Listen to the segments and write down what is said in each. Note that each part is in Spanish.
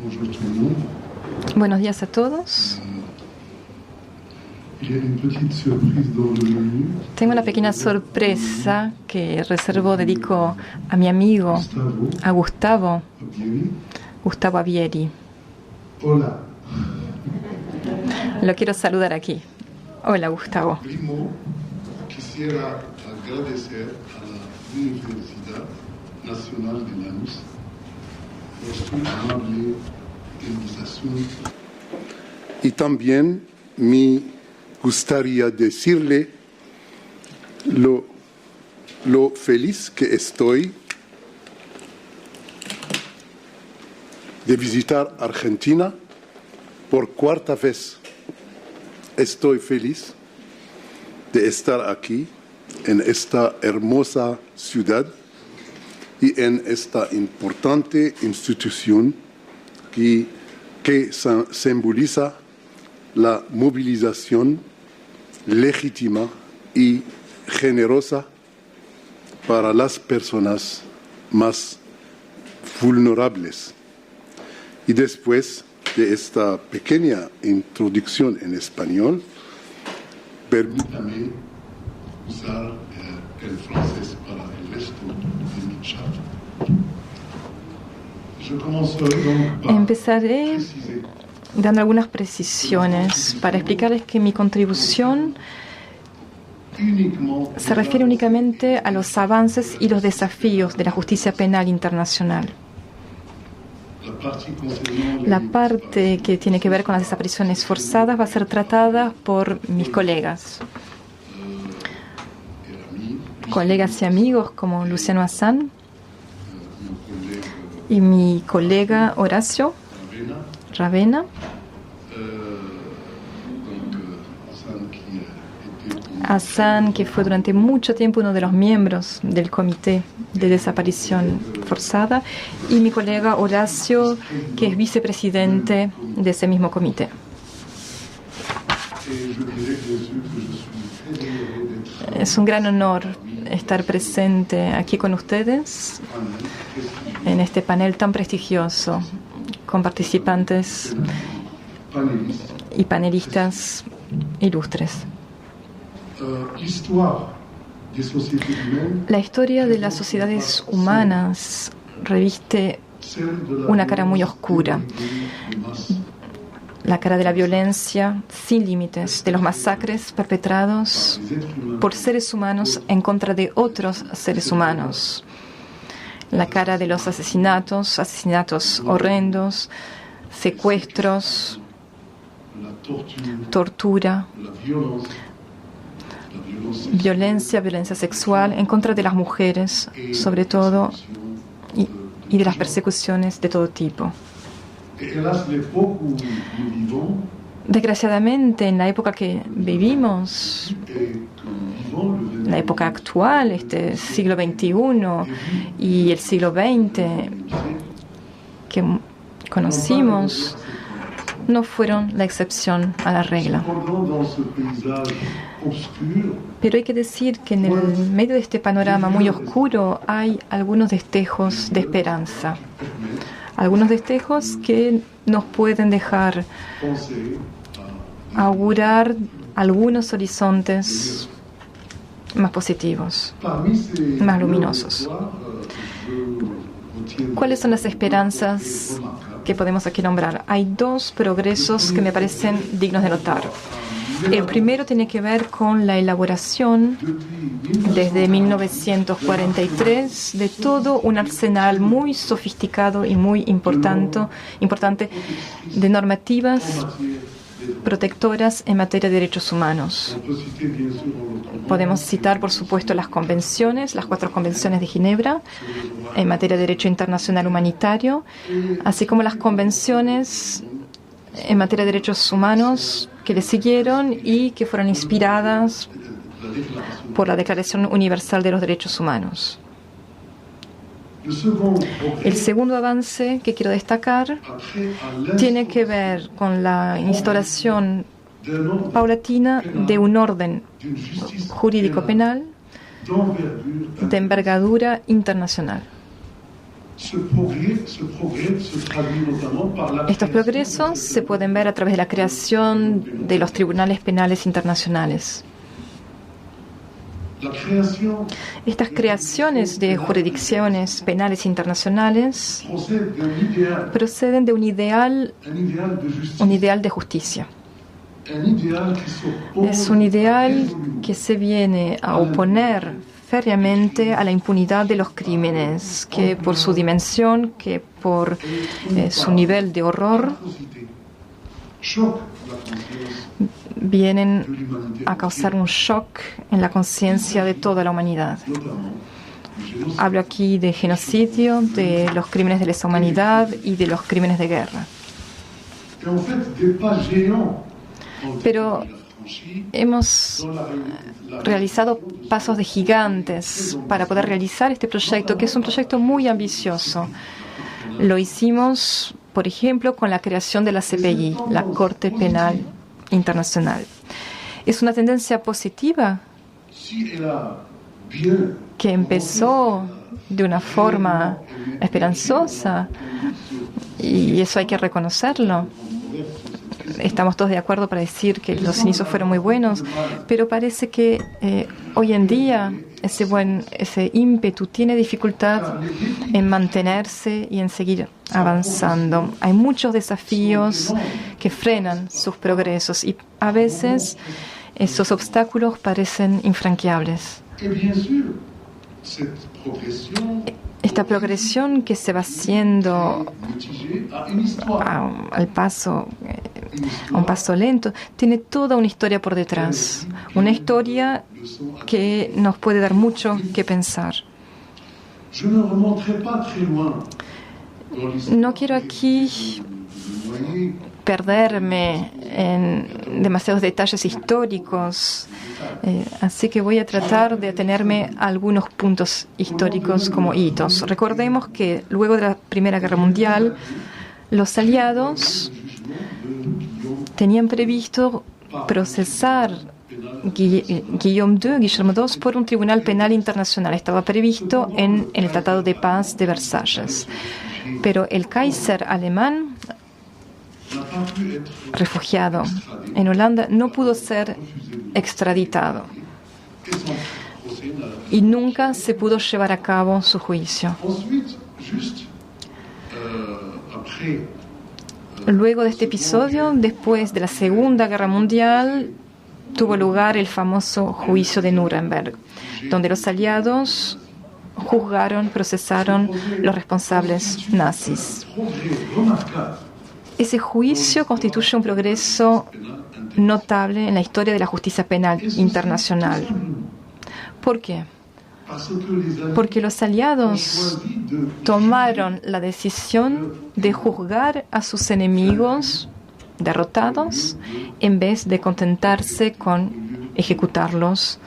Bonjour tout le monde. Buenos días a todos. Il y a une petite surprise dans le menu. Tengo una pequeña sorpresa que dedico a mi amigo, a Gustavo Avieri. Hola. Lo quiero saludar aquí. Hola, Gustavo. Primo, quisiera agradecer a la Universidad Nacional de Lanús por su amable invitación. Y también me gustaría decirle lo feliz que estoy de visitar Argentina por cuarta vez. Estoy feliz de estar aquí, en esta hermosa ciudad y en esta importante institución que simboliza la movilización legítima y generosa para las personas más vulnerables. Y después de esta pequeña introducción en español, permítame usar el francés para el resto de mi charla. Empezaré dando algunas precisiones para explicarles que mi contribución se refiere únicamente a los avances y los desafíos de la justicia penal internacional. La parte que tiene que ver con las desapariciones forzadas va a ser tratada por mis colegas y amigos como Luciano Hassan y mi colega Horacio Ravena. Hassan, que fue durante mucho tiempo uno de los miembros del Comité de Desaparición Forzada, y mi colega Horacio, que es vicepresidente de ese mismo comité. Es un gran honor estar presente aquí con ustedes en este panel tan prestigioso, con participantes y panelistas ilustres. La historia de las sociedades humanas reviste una cara muy oscura, la cara de la violencia sin límites, de los masacres perpetrados por seres humanos en contra de otros seres humanos, la cara de los asesinatos horrendos, secuestros, tortura, violencia sexual en contra de las mujeres, sobre todo, y de las persecuciones de todo tipo. Desgraciadamente, en la época que vivimos, la época actual, este siglo XXI y el siglo XX que conocimos, no fueron la excepción a la regla. Pero hay que decir que en el medio de este panorama muy oscuro hay algunos destellos de esperanza. Algunos destellos que nos pueden dejar augurar algunos horizontes más positivos, más luminosos. ¿Cuáles son las esperanzas que podemos aquí nombrar? Hay dos progresos que me parecen dignos de notar. El primero tiene que ver con la elaboración, desde 1943, de todo un arsenal muy sofisticado y muy importante de normativas protectoras en materia de derechos humanos. Podemos citar, por supuesto, las 4 convenciones de Ginebra en materia de derecho internacional humanitario, así como las convenciones en materia de derechos humanos que le siguieron y que fueron inspiradas por la Declaración Universal de los Derechos Humanos. El segundo avance que quiero destacar tiene que ver con la instauración paulatina de un orden jurídico penal de envergadura internacional. Estos progresos se pueden ver a través de la creación de los tribunales penales internacionales. Estas creaciones de jurisdicciones penales internacionales proceden de un ideal de justicia. Es un ideal que se viene a oponer férreamente a la impunidad de los crímenes, que por su dimensión, que por su nivel de horror, vienen a causar un shock en la conciencia de toda la humanidad. Hablo aquí de genocidio, de los crímenes de lesa humanidad y de los crímenes de guerra. Pero hemos realizado pasos de gigantes para poder realizar este proyecto, que es un proyecto muy ambicioso. Lo hicimos, por ejemplo, con la creación de la CPI, la Corte Penal Internacional. Es una tendencia positiva que empezó de una forma esperanzosa, y eso hay que reconocerlo. Estamos todos de acuerdo para decir que los inicios fueron muy buenos, pero parece que hoy en día ese ímpetu tiene dificultad en mantenerse y en seguir avanzando. Hay muchos desafíos que frenan sus progresos y a veces esos obstáculos parecen infranqueables. Esta progresión que se va haciendo a un paso lento, tiene toda una historia por detrás. Una historia que nos puede dar mucho que pensar. No quiero aquí perderme en demasiados detalles históricos, así que voy a tratar de atenerme a algunos puntos históricos como hitos. Recordemos que luego de la Primera Guerra Mundial, los aliados tenían previsto procesar Guillermo II por un tribunal penal internacional. Estaba previsto en el Tratado de Paz de Versalles. Pero el Kaiser alemán, refugiado en Holanda, no pudo ser extraditado y nunca se pudo llevar a cabo su juicio. Luego de este episodio, después de la Segunda Guerra Mundial, tuvo lugar el famoso juicio de Nuremberg, donde los aliados juzgaron, procesaron los responsables nazis. Ese juicio constituye un progreso notable en la historia de la justicia penal internacional. ¿Por qué? Porque los aliados tomaron la decisión de juzgar a sus enemigos derrotados en vez de contentarse con ejecutarlos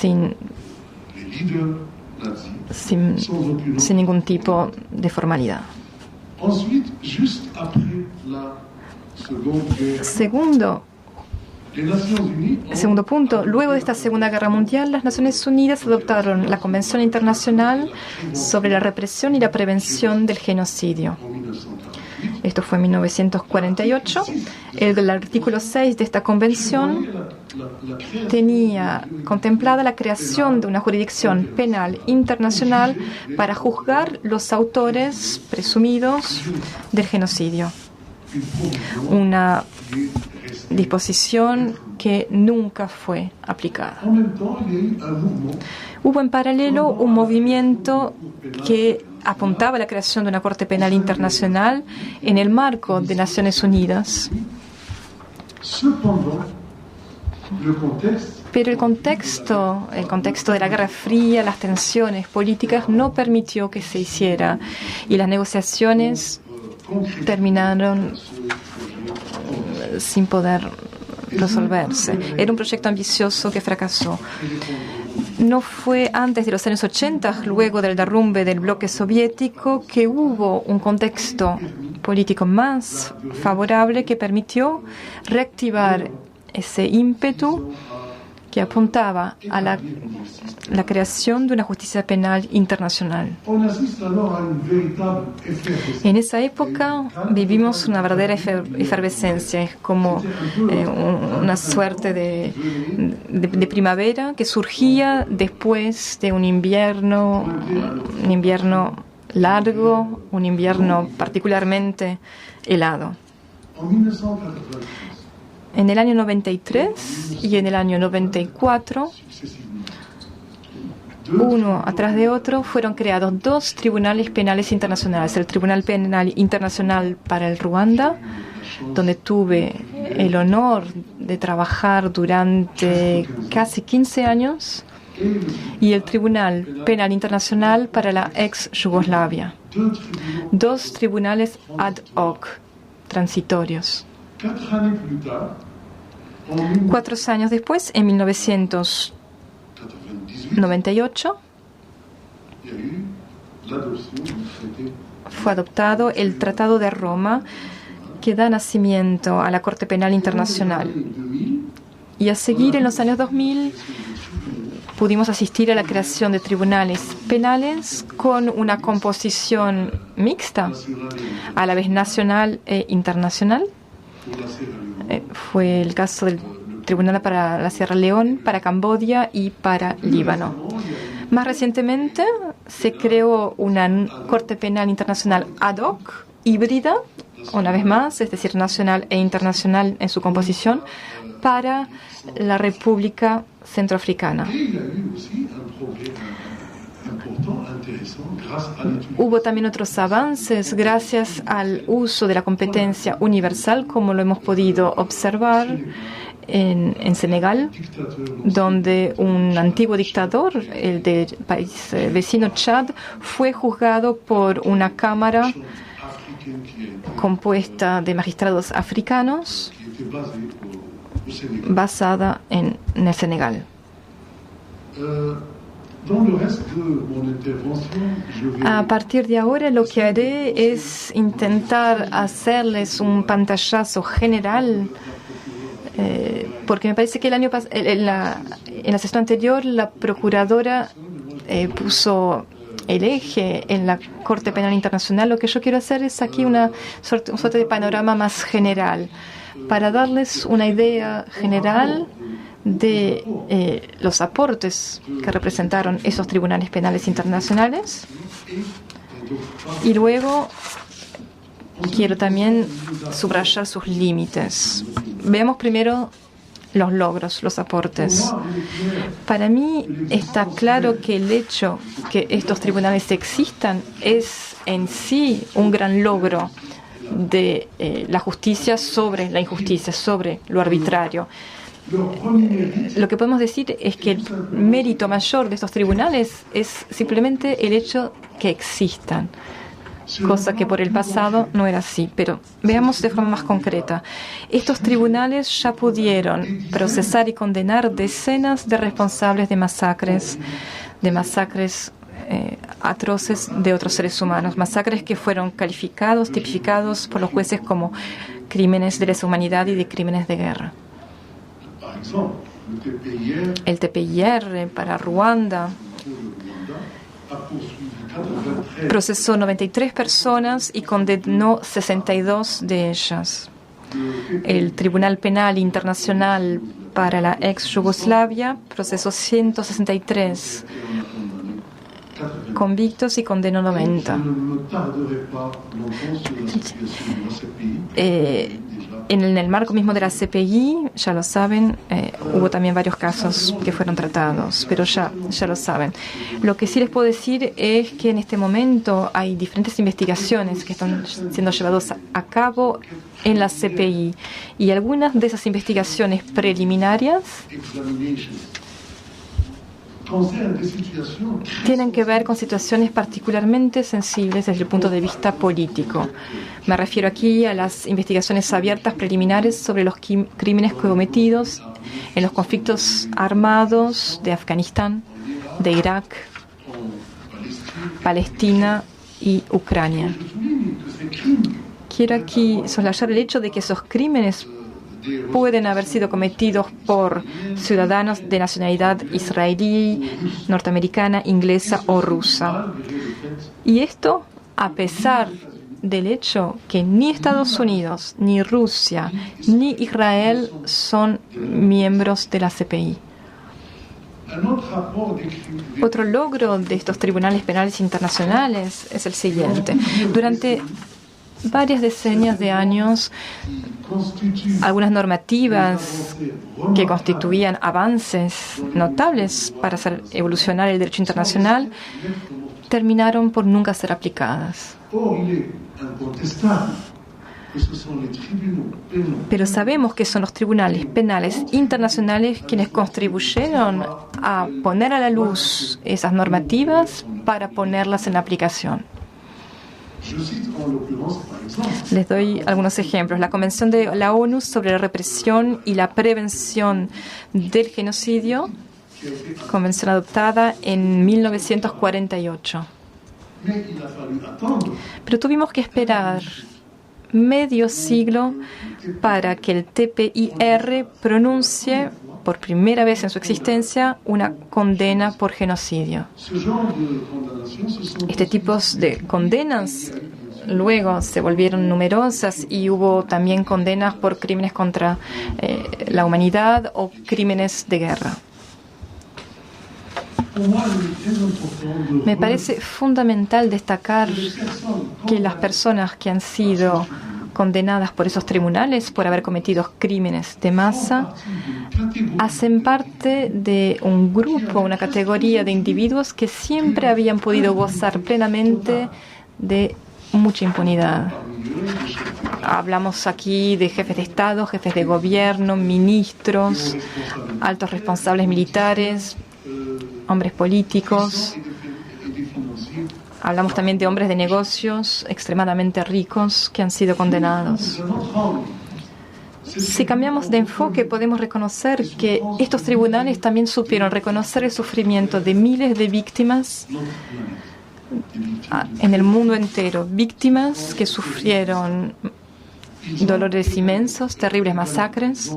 sin ningún tipo de formalidad. Segundo punto, luego de esta Segunda Guerra Mundial, las Naciones Unidas adoptaron la Convención Internacional sobre la Represión y la Prevención del Genocidio. Esto fue en 1948. El artículo 6 de esta convención tenía contemplada la creación de una jurisdicción penal internacional para juzgar los autores presumidos del genocidio. Una disposición que nunca fue aplicada. Hubo en paralelo un movimiento que apuntaba a la creación de una Corte Penal Internacional en el marco de Naciones Unidas. Pero el contexto de la Guerra Fría, las tensiones políticas, no permitió que se hiciera, y las negociaciones terminaron sin poder resolverse. Era un proyecto ambicioso que fracasó. No fue antes de los años 80, luego del derrumbe del bloque soviético, que hubo un contexto político más favorable que permitió reactivar ese ímpetu que apuntaba a la creación de una justicia penal internacional. En esa época vivimos una verdadera efervescencia, es como una suerte de primavera que surgía después de un invierno largo, un invierno particularmente helado. En el año 93 y en el año 94, uno atrás de otro, fueron creados dos tribunales penales internacionales. El Tribunal Penal Internacional para el Ruanda, donde tuve el honor de trabajar durante casi 15 años, y el Tribunal Penal Internacional para la ex Yugoslavia. Dos tribunales ad hoc, transitorios. 4 años después, en 1998, fue adoptado el Tratado de Roma, que da nacimiento a la Corte Penal Internacional. Y a seguir, en los años 2000, pudimos asistir a la creación de tribunales penales con una composición mixta, a la vez nacional e internacional. Fue el caso del Tribunal para la Sierra Leona, para Camboya y para Líbano. Más recientemente se creó una Corte Penal Internacional ad hoc, híbrida, una vez más, es decir, nacional e internacional en su composición, para la República Centroafricana. Hubo también otros avances gracias al uso de la competencia universal, como lo hemos podido observar en Senegal, donde un antiguo dictador, el del país vecino Chad, fue juzgado por una cámara compuesta de magistrados africanos basada en el Senegal. A partir de ahora, lo que haré es intentar hacerles un pantallazo general, porque me parece que en la sesión anterior la procuradora puso el eje en la Corte Penal Internacional. Lo que yo quiero hacer es aquí una suerte de panorama más general, para darles una idea general de los aportes que representaron esos tribunales penales internacionales. Y luego quiero también subrayar sus límites. Veamos primero los logros, los aportes. Para mí está claro que el hecho que estos tribunales existan es en sí un gran logro de la justicia sobre la injusticia, sobre lo arbitrario. Lo que podemos decir es que el mérito mayor de estos tribunales es simplemente el hecho que existan, cosa que por el pasado no era así. Pero veamos de forma más concreta. Estos tribunales ya pudieron procesar y condenar decenas de responsables de masacres atroces de otros seres humanos, masacres que fueron calificados, tipificados por los jueces como crímenes de lesa humanidad y de crímenes de guerra. El TPIR para Ruanda procesó 93 personas y condenó 62 de ellas. El Tribunal Penal Internacional para la ex Yugoslavia procesó 163 convictos y condenó 90. En el marco mismo de la CPI, ya lo saben, hubo también varios casos que fueron tratados, pero ya lo saben. Lo que sí les puedo decir es que en este momento hay diferentes investigaciones que están siendo llevadas a cabo en la CPI, y algunas de esas investigaciones preliminarias tienen que ver con situaciones particularmente sensibles desde el punto de vista político. Me refiero aquí a las investigaciones abiertas preliminares sobre los crímenes cometidos en los conflictos armados de Afganistán, de Irak, Palestina y Ucrania. Quiero aquí soslayar el hecho de que esos crímenes pueden haber sido cometidos por ciudadanos de nacionalidad israelí, norteamericana, inglesa o rusa. Y esto a pesar del hecho que ni Estados Unidos, ni Rusia, ni Israel son miembros de la CPI. Otro logro de estos tribunales penales internacionales es el siguiente. Durante varias decenas de años, algunas normativas que constituían avances notables para hacer evolucionar el derecho internacional terminaron por nunca ser aplicadas. Pero sabemos que son los tribunales penales internacionales quienes contribuyeron a poner a la luz esas normativas para ponerlas en aplicación. Les doy algunos ejemplos. La Convención de la ONU sobre la represión y la prevención del genocidio, convención adoptada en 1948. Pero tuvimos que esperar medio siglo para que el TPIR pronuncie por primera vez en su existencia una condena por genocidio. Este tipo de condenas luego se volvieron numerosas y hubo también condenas por crímenes contra la humanidad o crímenes de guerra. Me parece fundamental destacar que las personas que han sido condenadas por esos tribunales por haber cometido crímenes de masa hacen parte de un grupo, una categoría de individuos que siempre habían podido gozar plenamente de mucha impunidad. Hablamos aquí de jefes de Estado, jefes de gobierno, ministros, altos responsables militares, hombres políticos. Hablamos también de hombres de negocios extremadamente ricos que han sido condenados. Si cambiamos de enfoque, podemos reconocer que estos tribunales también supieron reconocer el sufrimiento de miles de víctimas en el mundo entero. Víctimas que sufrieron dolores inmensos, terribles masacres,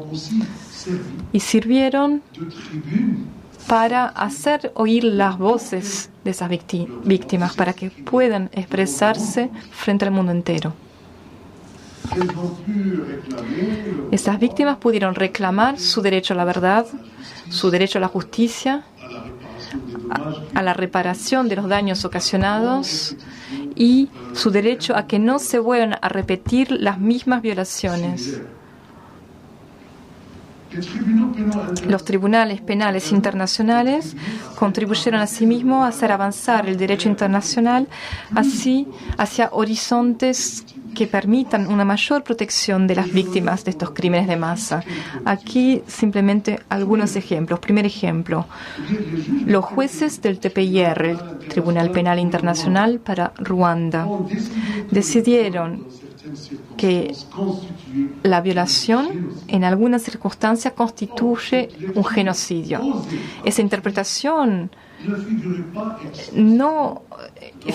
y sirvieron para hacer oír las voces de esas víctimas, para que puedan expresarse frente al mundo entero. Esas víctimas pudieron reclamar su derecho a la verdad, su derecho a la justicia, a la reparación de los daños ocasionados y su derecho a que no se vuelvan a repetir las mismas violaciones. Los tribunales penales internacionales contribuyeron asimismo a hacer avanzar el derecho internacional así hacia horizontes que permitan una mayor protección de las víctimas de estos crímenes de masa. Aquí simplemente algunos ejemplos. Primer ejemplo, los jueces del TPIR, el Tribunal Penal Internacional para Ruanda, decidieron que la violación en algunas circunstancias constituye un genocidio. Esa interpretación no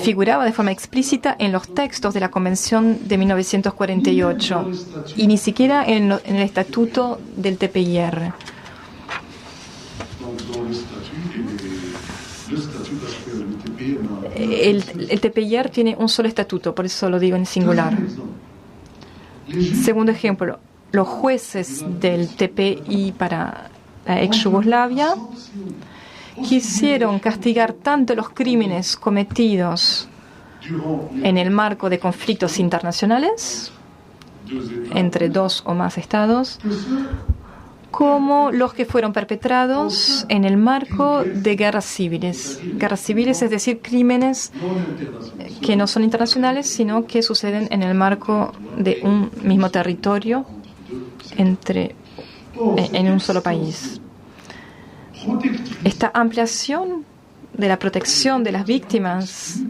figuraba de forma explícita en los textos de la Convención de 1948 y ni siquiera en el estatuto del TPIR. El TPIR tiene un solo estatuto, por eso lo digo en singular. Segundo ejemplo, los jueces del TPI para la ex Yugoslavia quisieron castigar tanto los crímenes cometidos en el marco de conflictos internacionales entre dos o más estados, como los que fueron perpetrados en el marco de guerras civiles. Guerras civiles, es decir, crímenes que no son internacionales, sino que suceden en el marco de un mismo territorio en un solo país. Esta ampliación de la protección de las víctimas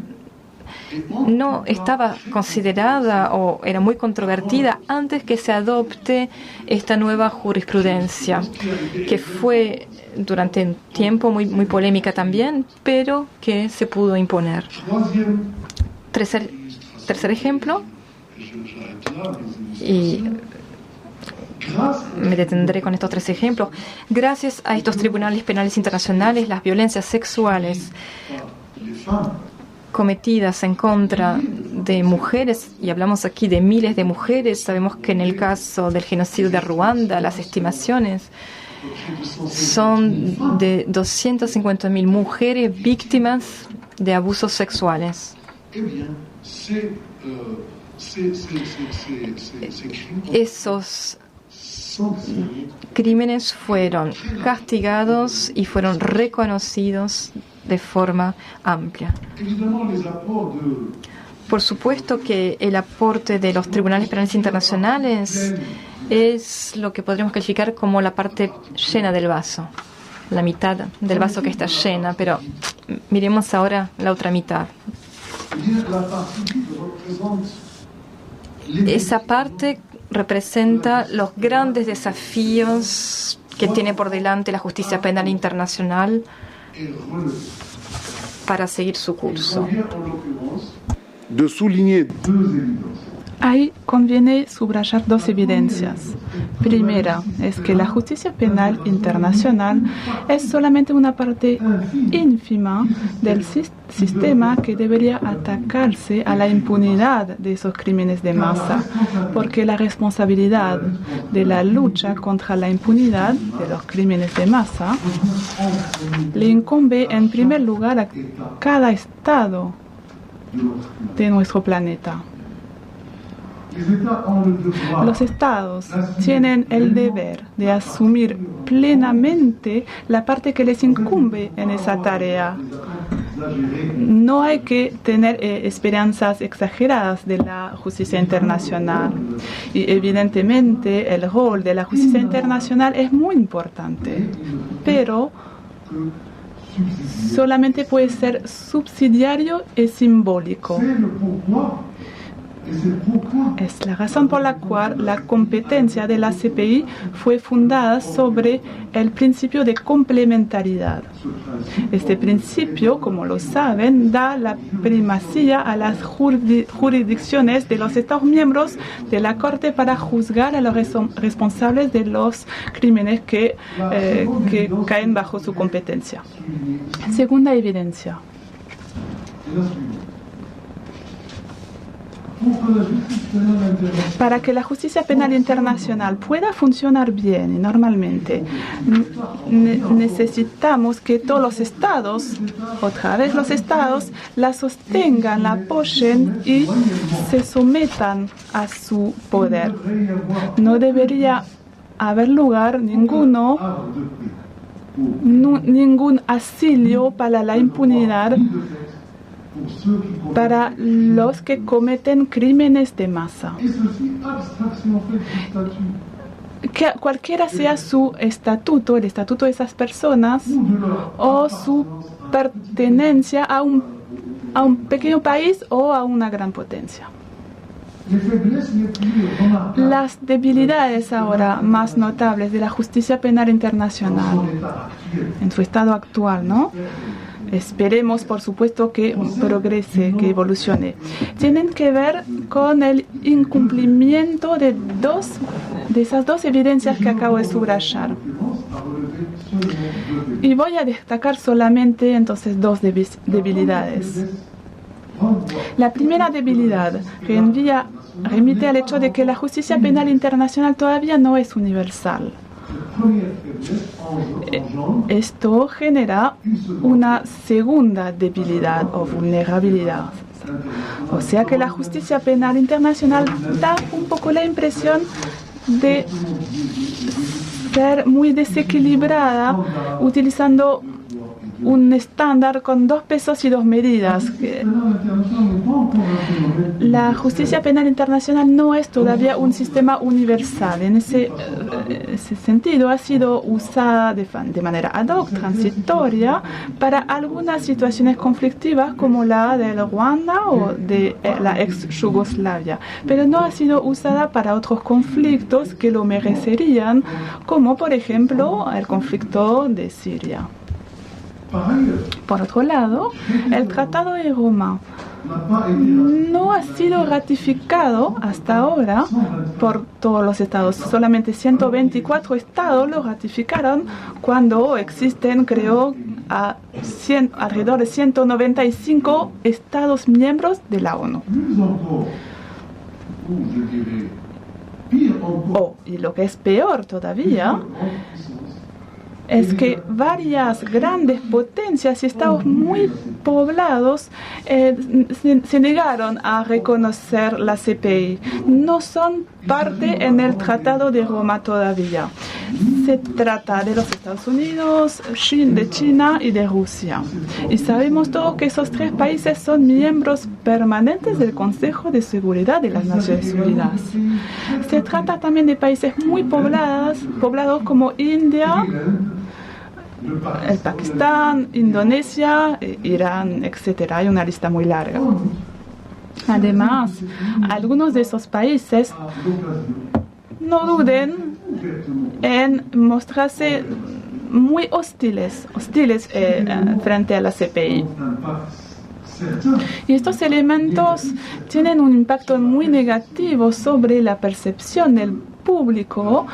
no estaba considerada o era muy controvertida antes que se adopte esta nueva jurisprudencia, que fue durante un tiempo muy polémica también, pero que se pudo imponer. Tercer ejemplo, y Me detendré con estos 3 ejemplos. Gracias a estos tribunales penales internacionales, las violencias sexuales cometidas en contra de mujeres, y hablamos aquí de miles de mujeres, sabemos que en el caso del genocidio de Ruanda, las estimaciones son de 250.000 mujeres víctimas de abusos sexuales. Esos crímenes fueron castigados y fueron reconocidos de forma amplia. Por supuesto que el aporte de los tribunales penales internacionales es lo que podríamos calificar como la parte llena del vaso, la mitad del vaso que está llena, pero miremos ahora la otra mitad. Esa parte representa los grandes desafíos que tiene por delante la justicia penal internacional para seguir su curso. Ahí conviene subrayar 2 evidencias. Primera es que la justicia penal internacional es solamente una parte ínfima del sistema que debería atacarse a la impunidad de esos crímenes de masa, porque la responsabilidad de la lucha contra la impunidad de los crímenes de masa le incumbe en primer lugar a cada estado de nuestro planeta. Los estados tienen el deber de asumir plenamente la parte que les incumbe en esa tarea. No hay que tener esperanzas exageradas de la justicia internacional. Y evidentemente el rol de la justicia internacional es muy importante, pero solamente puede ser subsidiario y simbólico. Es la razón por la cual la competencia de la CPI fue fundada sobre el principio de complementariedad. Este principio, como lo saben, da la primacía a las jurisdicciones de los Estados miembros de la Corte para juzgar a los responsables de los crímenes que caen bajo su competencia. Segunda evidencia. Para que la justicia penal internacional pueda funcionar bien y normalmente, necesitamos que todos los estados, otra vez los estados, la sostengan, la apoyen y se sometan a su poder. No debería haber lugar ningún asilo para la impunidad para los que cometen crímenes de masa. Que cualquiera sea su estatuto, el estatuto de esas personas, o su pertenencia a un pequeño país o a una gran potencia. Las debilidades ahora más notables de la justicia penal internacional en su estado actual, ¿no? Esperemos, por supuesto, que progrese, que evolucione. Tienen que ver con el incumplimiento de esas 2 evidencias que acabo de subrayar. Y voy a destacar solamente entonces 2 debilidades. La primera debilidad remite al hecho de que la justicia penal internacional todavía no es universal. Esto genera una segunda debilidad o vulnerabilidad. O sea que la justicia penal internacional da un poco la impresión de ser muy desequilibrada, utilizando un estándar con 2 pesos y 2 medidas. La justicia penal internacional no es todavía un sistema universal. En ese sentido, ha sido usada de manera ad hoc, transitoria, para algunas situaciones conflictivas como la de Ruanda o de la ex Yugoslavia, pero no ha sido usada para otros conflictos que lo merecerían, como por ejemplo el conflicto de Siria. Por otro lado, el Tratado de Roma no ha sido ratificado hasta ahora por todos los estados. Solamente 124 estados lo ratificaron cuando existen, creo, alrededor de 195 estados miembros de la ONU. Y lo que es peor todavía es que varias grandes potencias y estados muy poblados se negaron a reconocer la CPI. No son parte en el Tratado de Roma todavía. Se trata de los Estados Unidos, de China y de Rusia. Y sabemos todos que esos tres países son miembros permanentes del Consejo de Seguridad de las Naciones Unidas. Se trata también de países muy poblados como India, el Pakistán, Indonesia, Irán, etc. Hay una lista muy larga. Además, algunos de esos países no duden en mostrarse muy hostiles frente a la CPI. Y estos elementos tienen un impacto muy negativo sobre la percepción del público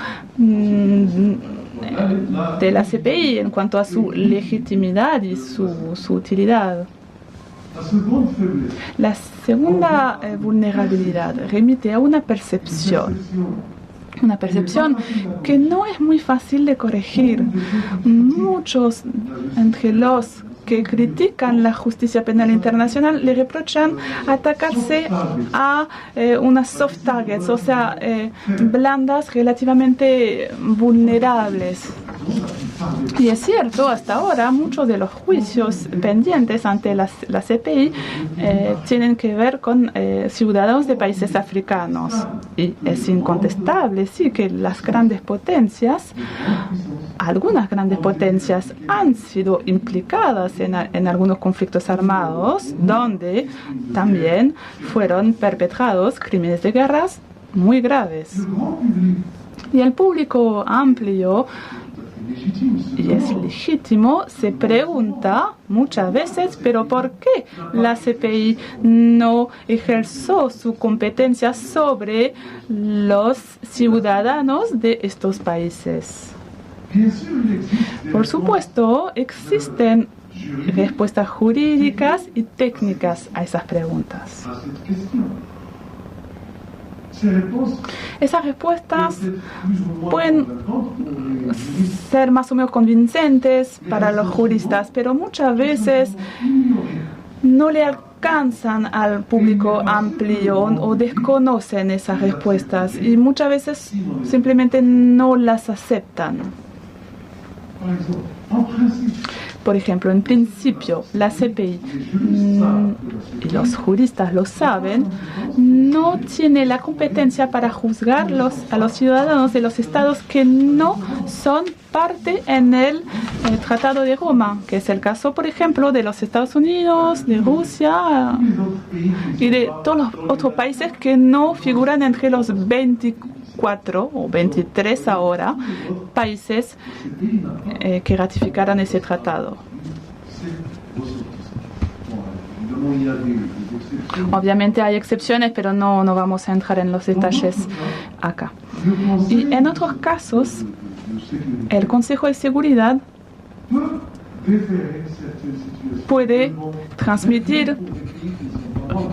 de la CPI en cuanto a su legitimidad y su utilidad. La segunda vulnerabilidad remite a una percepción que no es muy fácil de corregir. Muchos entre los que critican la justicia penal internacional le reprochan atacarse a unas soft targets, o sea, blandas relativamente vulnerables. Y es cierto, hasta ahora muchos de los juicios pendientes ante la CPI tienen que ver con ciudadanos de países africanos. Y es incontestable, sí, que las grandes potencias, algunas grandes potencias han sido implicadas en algunos conflictos armados donde también fueron perpetrados crímenes de guerra muy graves. Y el público amplio, y es legítimo, se pregunta muchas veces, pero ¿por qué la CPI no ejerció su competencia sobre los ciudadanos de estos países? Por supuesto, existen respuestas jurídicas y técnicas a esas preguntas. Esas respuestas pueden ser más o menos convincentes para los juristas, pero muchas veces no le alcanzan al público amplio o desconocen esas respuestas y muchas veces simplemente no las aceptan. Por ejemplo, en principio, la CPI, y los juristas lo saben, no tiene la competencia para juzgar a los ciudadanos de los estados que no son parte en el Tratado de Roma, que es el caso, por ejemplo, de los Estados Unidos, de Rusia y de todos los otros países que no figuran entre los 24 o 23 ahora países que ratificaron ese tratado. Obviamente hay excepciones, pero no vamos a entrar en los detalles acá. Y en otros casos, el Consejo de Seguridad puede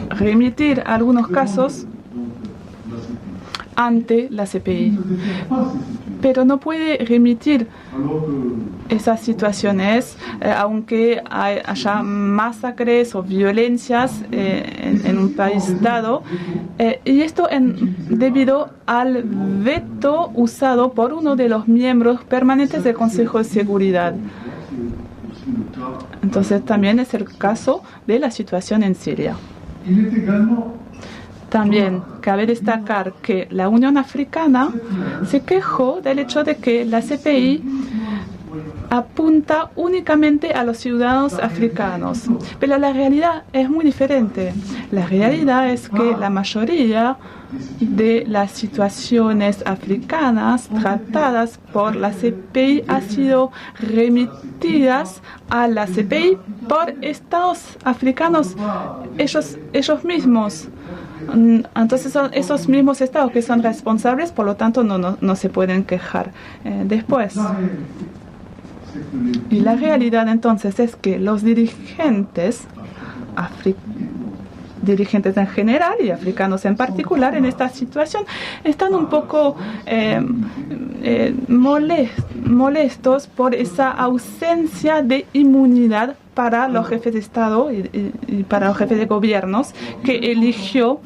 remitir algunos casos ante la CPI, pero no puede remitir esas situaciones aunque haya masacres o violencias en un país dado, y esto debido al veto usado por uno de los miembros permanentes del Consejo de Seguridad. Entonces también es el caso de la situación en Siria. También cabe destacar que la Unión Africana se quejó del hecho de que la CPI apunta únicamente a los ciudadanos africanos. Pero la realidad es muy diferente. La realidad es que la mayoría de las situaciones africanas tratadas por la CPI ha sido remitidas a la CPI por estados africanos ellos mismos. Entonces son esos mismos estados que son responsables, por lo tanto no se pueden quejar después. Y la realidad entonces es que los dirigentes en general y africanos en particular en esta situación están un poco molestos por esa ausencia de inmunidad para los jefes de Estado y para los jefes de gobiernos que eligió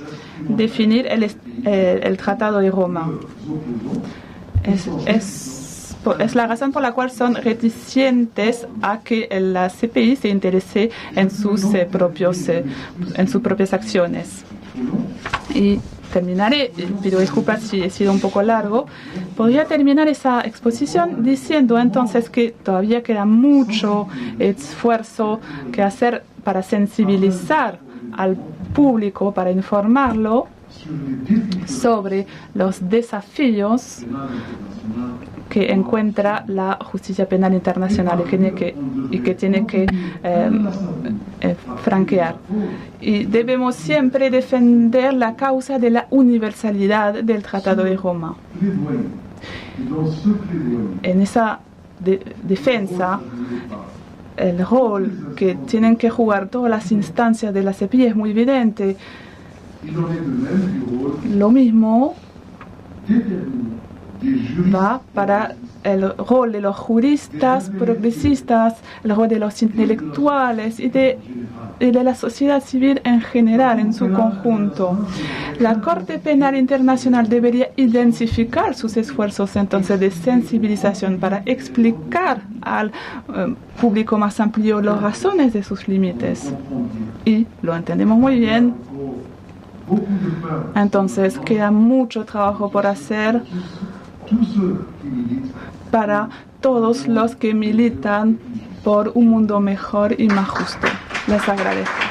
definir el Tratado de Roma. Es la razón por la cual son reticentes a que la CPI se interese en sus propias acciones. Y terminaré, pido disculpas si he sido un poco largo. Podría terminar esa exposición diciendo entonces que todavía queda mucho esfuerzo que hacer para sensibilizar al público, para informarlo sobre los desafíos que encuentra la justicia penal internacional y que tiene que franquear. Y debemos siempre defender la causa de la universalidad del Tratado de Roma. En esa defensa, el rol que tienen que jugar todas las instancias de la CPI es muy evidente. Lo mismo va para el rol de los juristas progresistas, el rol de los intelectuales y de la sociedad civil en general, en su conjunto. La Corte Penal Internacional debería intensificar sus esfuerzos entonces de sensibilización para explicar al público más amplio las razones de sus límites. Y lo entendemos muy bien. Entonces queda mucho trabajo por hacer para todos los que militan por un mundo mejor y más justo. Les agradezco.